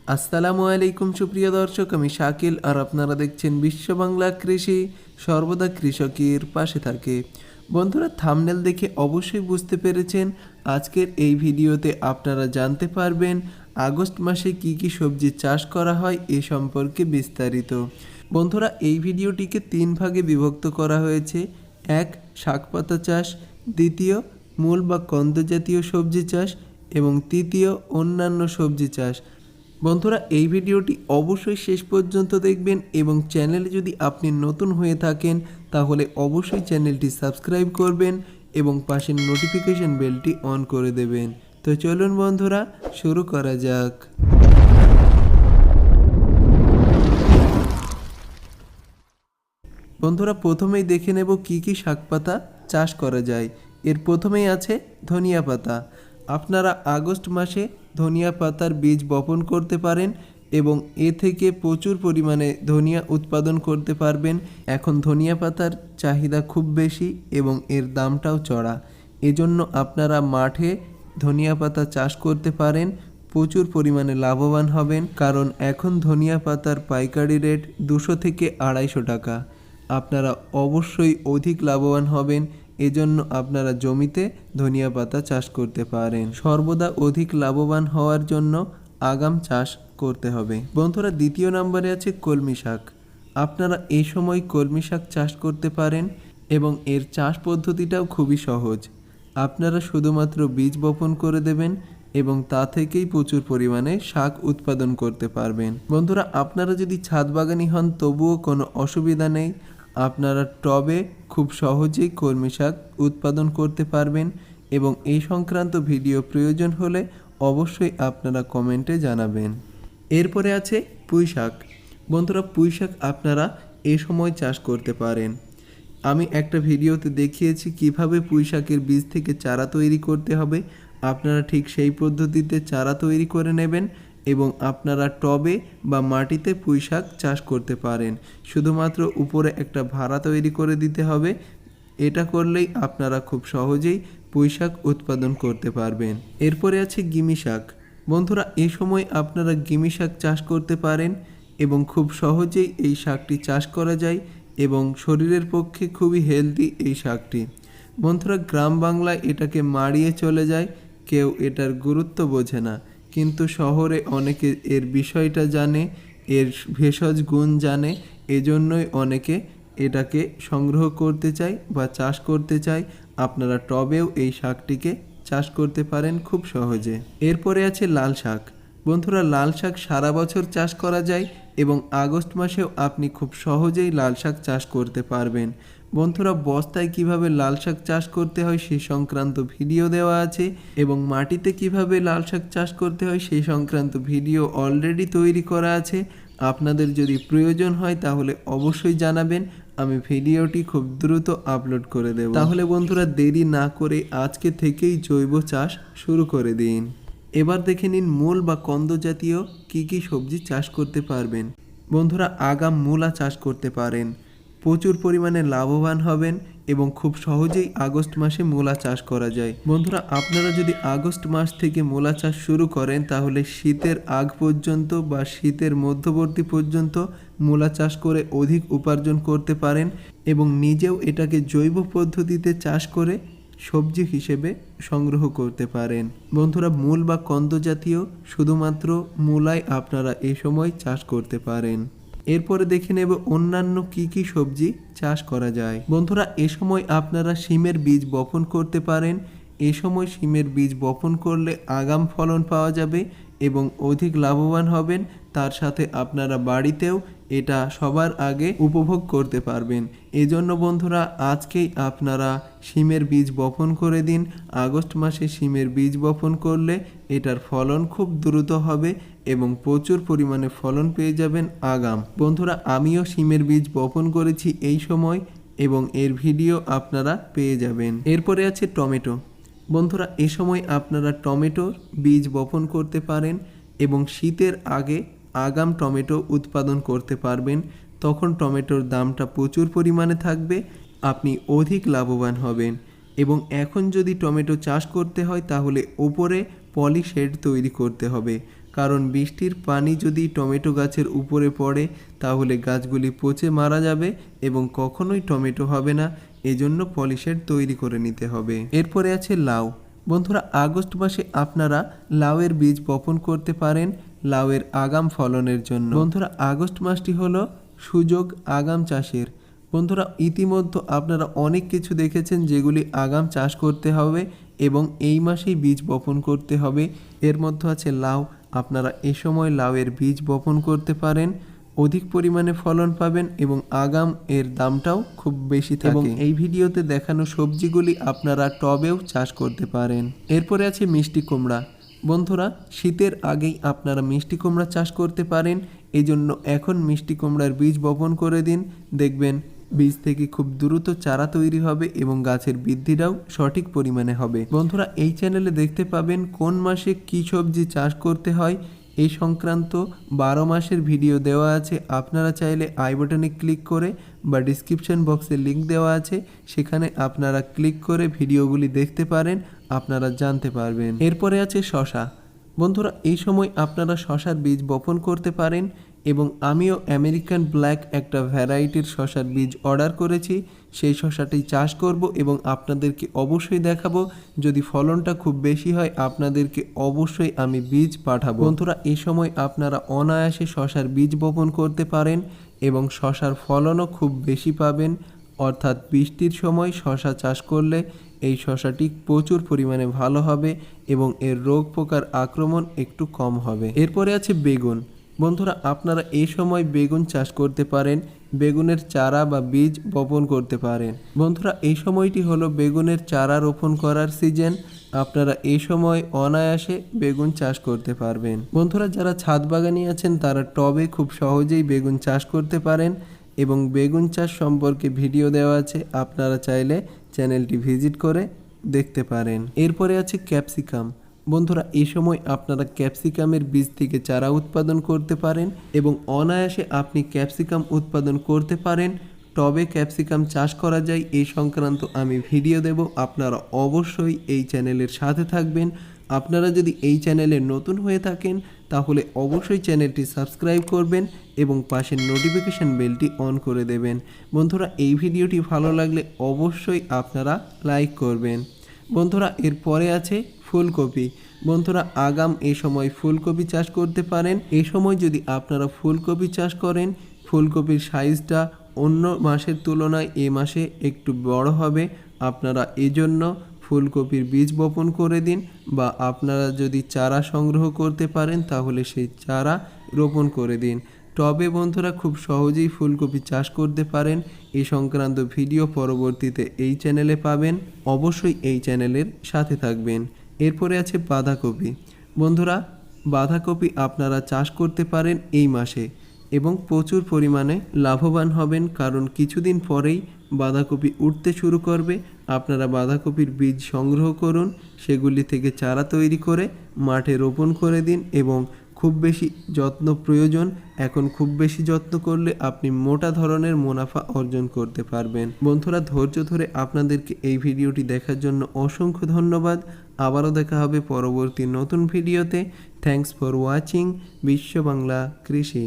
আসসালামু আলাইকুম সুপ্রিয় দর্শক, আমি শাকিল আর আপনারা দেখছেন বিশ্ব বাংলা কৃষি, সর্বদা কৃষকের পাশে থাকে। বন্ধুরা, থাম্বনেল দেখে অবশ্যই বুঝতে পেরেছেন আজকের এই ভিডিওতে আপনারা জানতে পারবেন আগস্ট মাসে কি কি সবজি চাষ করা হয় এ সম্পর্কে বিস্তারিত। বন্ধুরা, এই ভিডিওটিকে 3 ভাগে বিভক্ত করা হয়েছে। 1. শাকপাতা চাষ, দ্বিতীয় মূল বা কন্দ জাতীয় সবজি চাষ এবং তৃতীয় অন্যান্য সবজি চাষ। বন্ধুরা, এই ভিডিওটি অবশ্যই শেষ পর্যন্ত দেখবেন এবং চ্যানেলে যদি আপনি নতুন হয়ে থাকেন তাহলে অবশ্যই চ্যানেলটি সাবস্ক্রাইব করবেন এবং পাশের নোটিফিকেশন বেলটি অন করে দেবেন। তো চলুন বন্ধুরা, শুরু করা যাক। বন্ধুরা, প্রথমেই দেখে নেব কি কি শাকপাতা চাষ করা যায়। এর প্রথমেই আছে ধনিয়া পাতা। আপনারা আগস্ট মাসে ধনিয়া পাতার বীজ বপন করতে পারেন এবং এ থেকে প্রচুর পরিমাণে ধনিয়া উৎপাদন করতে পারবেন। এখন ধনিয়া পাতার চাহিদা খুব বেশি এবং এর দামটাও চড়া। এজন্য আপনারা মাঠে ধনিয়া পাতা চাষ করতে পারেন, প্রচুর পরিমাণে লাভবান হবেন। কারণ এখন ধনিয়া পাতার পাইকারি রেট 200 থেকে 250 টাকা। আপনারা অবশ্যই অধিক লাভবান হবেন, এজন্য আপনারা জমিতে ধনিয়া পাতা চাষ করতে পারেন। সর্বদা অধিক লাভবান হওয়ার জন্য আগাম চাষ করতে হবে। বন্ধুরা, দ্বিতীয় নম্বরে আছে কলমি শাক। আপনারা এই সময় কলমি শাক চাষ করতে পারেন এবং এর চাষ পদ্ধতিটাও খুবই সহজ। আপনারা শুধুমাত্র বীজ বপন করে দেবেন এবং তা থেকেই প্রচুর পরিমাণে শাক উৎপাদন করতে পারবেন। বন্ধুরা, আপনারা যদি ছাদ বাগানি হন তবুও কোনো অসুবিধা নেই। আপনারা টবে খুব সহজেই কলমি শাক উৎপাদন করতে পারবেন এবং এই সংক্রান্ত ভিডিও প্রয়োজন হলে অবশ্যই আপনারা কমেন্টে জানাবেন। এরপরে আছে পুঁই শাক। বন্ধুরা, পুঁই শাক আপনারা এই সময় চাষ করতে পারেন। আমি একটা ভিডিওতে দেখিয়েছি কিভাবে পুঁই শাকের বীজ থেকে চারা তৈরি করতে হবে। আপনারা ঠিক সেই পদ্ধতিতে চারা তৈরি করে নেবেন এবং আপনারা টবে বা মাটিতে পুঁই শাক চাষ করতে পারেন। শুধুমাত্র উপরে একটা ভাড়া তৈরি করে দিতে হবে। এটা করলেই আপনারা খুব সহজেই পুঁই শাক উৎপাদন করতে পারবেন। এরপরে আছে গিমি শাক। বন্ধুরা, এই সময় আপনারা গিমি শাক চাষ করতে পারেন এবং খুব সহজেই এই শাকটি চাষ করা যায় এবং শরীরের পক্ষে খুবই হেলদি এই শাকটি। বন্ধুরা, গ্রাম বাংলায় এটাকে মাড়িয়ে চলে যায়, কেউ এটার গুরুত্ব বোঝে না, কিন্তু শহরে অনেকে এর বিষয়টা জানে, এর ভেষজ গুণ জানে, এজন্যই অনেকে এটাকে সংগ্রহ করতে চায় বা চাষ করতে চায়। আপনারা টবেও এই শাকটিকে চাষ করতে পারেন খুব সহজে। এরপরে আছে লাল শাক। বন্ধুরা, লাল শাক সারা বছর চাষ করা যায় এবং আগস্ট মাসেও আপনি খুব সহজেই লাল শাক চাষ করতে পারবেন। বন্ধুরা, বস্তায় কিভাবে লাল শাক চাষ করতে হয় সেই সংক্রান্ত ভিডিও দেওয়া আছে এবং মাটিতে কিভাবে লাল শাক চাষ করতে হয় সেই সংক্রান্ত ভিডিও অলরেডি তৈরি করা আছে। আপনাদের যদি প্রয়োজন হয় তাহলে অবশ্যই জানাবেন, আমি ভিডিওটি খুব দ্রুত আপলোড করে দেব। তাহলে বন্ধুরা, দেরি না করে আজকে থেকেই জৈব চাষ শুরু করে দিন। এবার দেখে নিন মূল বা কন্দ জাতীয় কী কী সবজি চাষ করতে পারবেন। বন্ধুরা, আগাম মূলা চাষ করতে পারেন, প্রচুর পরিমাণে লাভবান হবেন এবং খুব সহজেই আগস্ট মাসে মূলা চাষ করা যায়। বন্ধুরা, আপনারা যদি আগস্ট মাস থেকে মূলা চাষ শুরু করেন তাহলে শীতের আগ পর্যন্ত বা শীতের মধ্যবর্তী পর্যন্ত মূলা চাষ করে অধিক উপার্জন করতে পারেন এবং নিজেও এটাকে জৈব পদ্ধতিতে চাষ করে সবজি হিসেবে সংগ্রহ করতে পারেন। বন্ধুরা, মূল বা কন্দ জাতীয় শুধুমাত্র মূলাই আপনারা এই সময় চাষ করতে পারেন। এরপরে দেখে নেব অন্যান্য কি কি সবজি চাষ করা যায়। বন্ধুরা, এ সময় আপনারা শিমের বীজ বপন করতে পারেন। এ সময় শিমের বীজ বপন করলে আগাম ফলন পাওয়া যাবে এবং অধিক লাভবান হবেন। তার সাথে আপনারা বাড়িতেও এটা সবার আগে উপভোগ করতে পারবেন। এজন্য বন্ধুরা, আজকেই আপনারা শিমের বীজ বপন করে দিন। আগস্ট মাসে শিমের বীজ বপন করলে এটার ফলন খুব দ্রুত হবে এবং প্রচুর পরিমাণে ফলন পেয়ে যাবেন আগাম। বন্ধুরা, আমিও শিমের বীজ বপন করেছি এই সময় এবং এর ভিডিও আপনারা পেয়ে যাবেন। এরপরে আছে টমেটো। বন্ধুরা, এ সময় আপনারা টমেটোর বীজ বপন করতে পারেন এবং শীতের আগে আগাম টমেটো উৎপাদন করতে পারবেন। তখন টমেটোর দামটা প্রচুর পরিমাণে থাকবে, আপনি অধিক লাভবান হবেন। এবং এখন যদি টমেটো চাষ করতে হয় তাহলে ওপরে পলি শেড তৈরি করতে হবে, কারণ বৃষ্টির পানি যদি টমেটো গাছের উপরে পড়ে তাহলে গাছগুলি পচে মারা যাবে এবং কখনোই টমেটো হবে না। এজন্য পলিশেড তৈরি করে নিতে হবে। এরপরে আছে লাউ। বন্ধুরা, আগস্ট মাসে আপনারা লাউয়ের বীজ বপন করতে পারেন লাউয়ের আগাম ফলনের জন্য। বন্ধুরা, আগস্ট মাসটি হলো সুযোগ আগাম চাষের। বন্ধুরা, ইতিমধ্যে আপনারা অনেক কিছু দেখেছেন যেগুলি আগাম চাষ করতে হবে এবং এই মাসেই বীজ বপন করতে হবে। এর মধ্যে আছে লাউ। আপনারা এ সময় লাউয়ের বীজ বপন করতে পারেন, অধিক পরিমাণে ফলন পাবেন এবং আগাম এর দামটাও খুব বেশি থাকে। এবং এই ভিডিওতে দেখানো সবজিগুলি আপনারা টবেও চাষ করতে পারেন। এরপরে আছে মিষ্টি কুমড়া। বন্ধুরা, শীতের আগেই আপনারা মিষ্টি কুমড়া চাষ করতে পারেন। এই জন্য এখন মিষ্টি কুমড়ার বীজ বপন করে দিন, দেখবেন বীজ থেকে খুব দ্রুত চারা তৈরি হবে এবং গাছের বৃদ্ধিটাও সঠিক পরিমাণে হবে। বন্ধুরা, এই চ্যানেলে দেখতে পাবেন কোন মাসে কী সবজি চাষ করতে হয় এই সংক্রান্ত 12 মাসের ভিডিও দেওয়া আছে। আপনারা চাইলে আই বাটনে ক্লিক করে বা ডিসক্রিপশন বক্সে লিংক দেওয়া আছে, সেখানে আপনারা ক্লিক করে ভিডিওগুলি দেখতে পারেন, আপনারা জানতে পারবেন। এরপরে আছে শশা। বন্ধুরা, এই সময় আপনারা শশার বীজ বপন করতে পারেন এবং আমিও আমেরিকান ব্ল্যাক একটা ভ্যারাইটির শশার বীজ অর্ডার করেছি। সেই শশাটি চাষ করব এবং আপনাদেরকে অবশ্যই দেখাবো। যদি ফলনটা খুব বেশি হয় আপনাদেরকে অবশ্যই আমি বীজ পাঠাবো। বন্ধুরা, এই সময় আপনারা অনায়াসে শশার বীজ বপন করতে পারেন এবং শশার ফলনও খুব বেশি পাবেন। অর্থাৎ বৃষ্টির সময় শশা চাষ করলে এই শশাটি প্রচুর পরিমাণে ভালো হবে এবং এর রোগ পোকার আক্রমণ একটু কম হবে। এরপরে আছে বেগুন। বন্ধুরা, আপনারা এই সময় বেগুন চাষ করতে পারেন, বেগুনের চারা বা বীজ বপন করতে পারেন। বন্ধুরা, এই সময়টি হলো বেগুনের চারা রোপণ করার সিজন। আপনারা এই সময় অনায়াসে বেগুন চাষ করতে পারবেন। বন্ধুরা, যারা ছাদ বাগানি আছেন তারা টবে খুব সহজেই বেগুন চাষ করতে পারেন এবং বেগুন চাষ সম্পর্কে ভিডিও দেওয়া আছে, আপনারা চাইলে চ্যানেলটি ভিজিট করে দেখতে পারেন। এরপরে আছে ক্যাপসিকাম। বন্ধুরা, এই সময় আপনারা ক্যাপসিকামের বীজ থেকে চারা উৎপাদন করতে পারেন এবং অনায়াসে আপনি ক্যাপসিকাম উৎপাদন করতে পারেন। টবে ক্যাপসিকাম চাষ করা যায় এই সংক্রান্ত আমি ভিডিও দেব, আপনারা অবশ্যই এই চ্যানেলের সাথে থাকবেন। আপনারা যদি এই চ্যানেলে নতুন হয়ে থাকেন তাহলে অবশ্যই চ্যানেলটি সাবস্ক্রাইব করবেন এবং পাশের নোটিফিকেশন বেলটি অন করে দেবেন। বন্ধুরা, এই ভিডিওটি ভালো লাগলে অবশ্যই আপনারা লাইক করবেন। বন্ধুরা, এরপরে আছে ফুলকপি। বন্ধুরা, আগাম এই সময় ফুলকপি চাষ করতে পারেন। এই সময় যদি আপনারা ফুলকপি চাষ করেন, ফুলকপির সাইজটা অন্য মাসের তুলনায় এ মাসে একটু বড় হবে। আপনারা এজন্য ফুলকপির বীজ বপন করে দিন বা আপনারা যদি চারা সংগ্রহ করতে পারেন তাহলে সেই চারা রোপণ করে দিন। টবে বন্ধুরা খুব সহজেই ফুলকপি চাষ করতে পারেন। এই সংক্রান্ত ভিডিও পরবর্তীতে এই চ্যানেলে পাবেন, অবশ্যই এই চ্যানেলের সাথে থাকবেন। এরপরে আছে বাঁধাকপি। বন্ধুরা, বাঁধাকপি আপনারা চাষ করতে পারেন এই মাসে এবং প্রচুর পরিমাণে লাভবান হবেন, কারণ কিছুদিন পরেই বাঁধাকপি উঠতে শুরু করবে। আপনারা বাঁধাকপির বীজ সংগ্রহ করুন, সেগুলি থেকে চারা তৈরি করে মাঠে রোপণ করে দিন এবং খুব বেশি যত্ন প্রয়োজন। এখন খুব বেশি যত্ন করলে আপনি মোটা ধরনের মুনাফা অর্জন করতে পারবেন। বন্ধুরা, ধৈর্য ধরে আপনাদেরকে এই ভিডিওটি দেখার জন্য অসংখ্য ধন্যবাদ। আবারও দেখা হবে পরবর্তী নতুন ভিডিওতে। থ্যাঙ্কস ফর ওয়াচিং বিশ্ব বাংলা কৃষি।